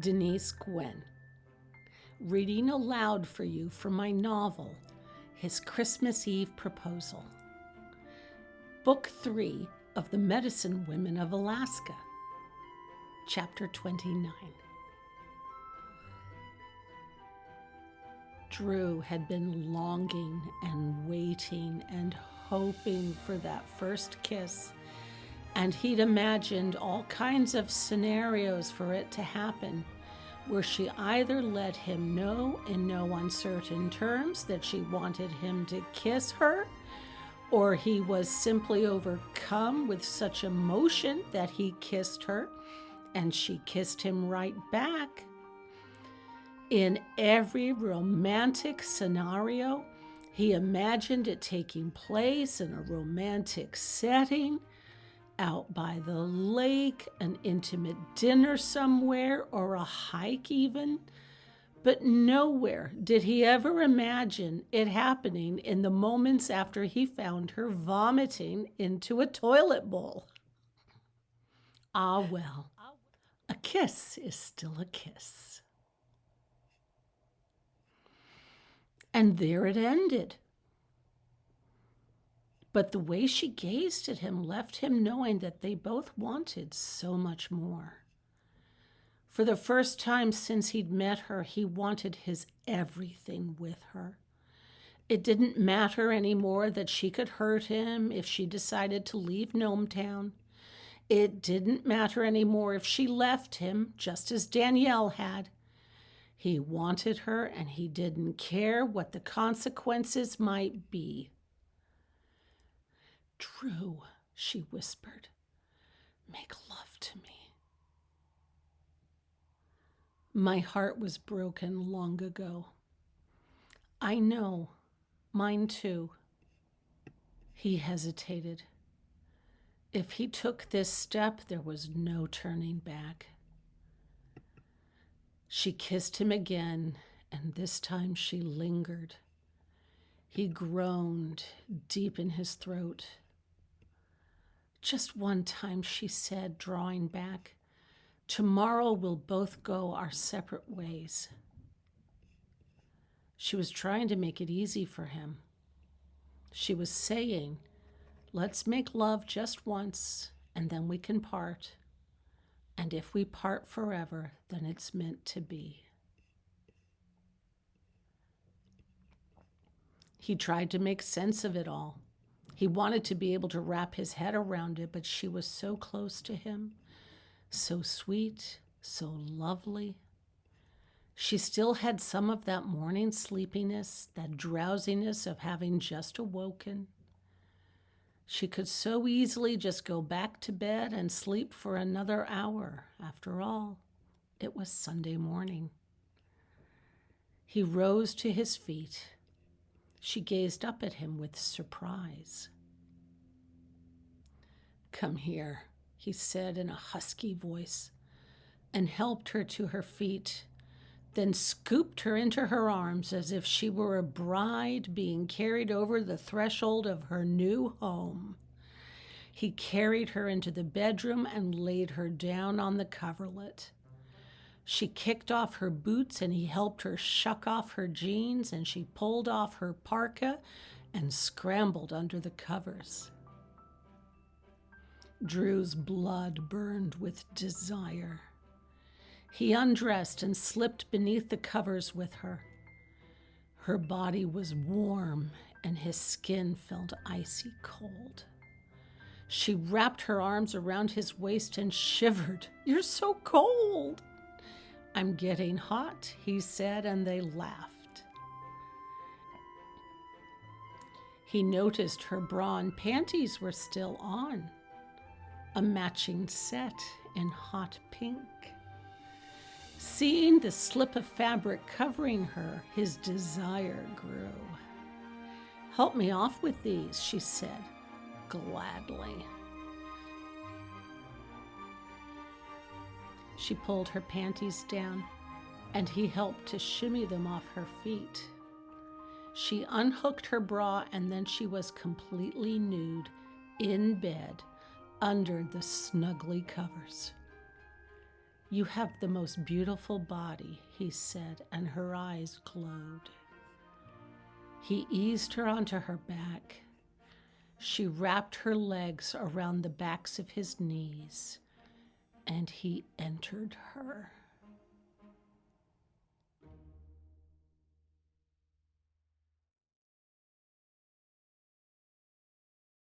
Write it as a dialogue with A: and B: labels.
A: Denise Gwen, reading aloud for you from my novel, His Christmas Eve Proposal. Book 3 of The Medicine Women of Alaska, Chapter 29. Drew had been longing and waiting and hoping for that first kiss, and he'd imagined all kinds of scenarios for it to happen, where she either let him know in no uncertain terms that she wanted him to kiss her, or he was simply overcome with such emotion that he kissed her, and she kissed him right back. In every romantic scenario, he imagined it taking place in a romantic setting, out by the lake, an intimate dinner somewhere, or a hike even. But nowhere did he ever imagine it happening in the moments after he found her vomiting into a toilet bowl. Ah, well, a kiss is still a kiss. And there it ended. But the way she gazed at him left him knowing that they both wanted so much more. For the first time since he'd met her, he wanted his everything with her. It didn't matter anymore that she could hurt him if she decided to leave Gnometown. It didn't matter anymore if she left him, just as Danielle had. He wanted her, and he didn't care what the consequences might be. "Drew," she whispered, "make love to me." My heart was broken long ago. I know, mine too. He hesitated. If he took this step, there was no turning back. She kissed him again, and this time she lingered. He groaned deep in his throat. "Just one time," she said, drawing back. "Tomorrow we'll both go our separate ways." She was trying to make it easy for him. She was saying, "Let's make love just once, and then we can part. And if we part forever, then it's meant to be." He tried to make sense of it all. He wanted to be able to wrap his head around it, but she was so close to him, so sweet, so lovely. She still had some of that morning sleepiness, that drowsiness of having just awoken. She could so easily just go back to bed and sleep for another hour. After all, it was Sunday morning. He rose to his feet. She gazed up at him with surprise. "Come here," he said in a husky voice, and helped her to her feet, then scooped her into her arms as if she were a bride being carried over the threshold of her new home. He carried her into the bedroom and laid her down on the coverlet. She kicked off her boots, and he helped her shuck off her jeans, and she pulled off her parka and scrambled under the covers. Drew's blood burned with desire. He undressed and slipped beneath the covers with her. Her body was warm, and his skin felt icy cold. She wrapped her arms around his waist and shivered. "You're so cold." "I'm getting hot," he said, and they laughed. He noticed her bra and panties were still on, a matching set in hot pink. Seeing the slip of fabric covering her, his desire grew. "Help me off with these," she said, gladly. She pulled her panties down, and he helped to shimmy them off her feet. She unhooked her bra, and then she was completely nude, in bed, under the snuggly covers. You have the most beautiful body, he said, and her eyes glowed. He eased her onto her back. She wrapped her legs around the backs of his knees, and he entered her.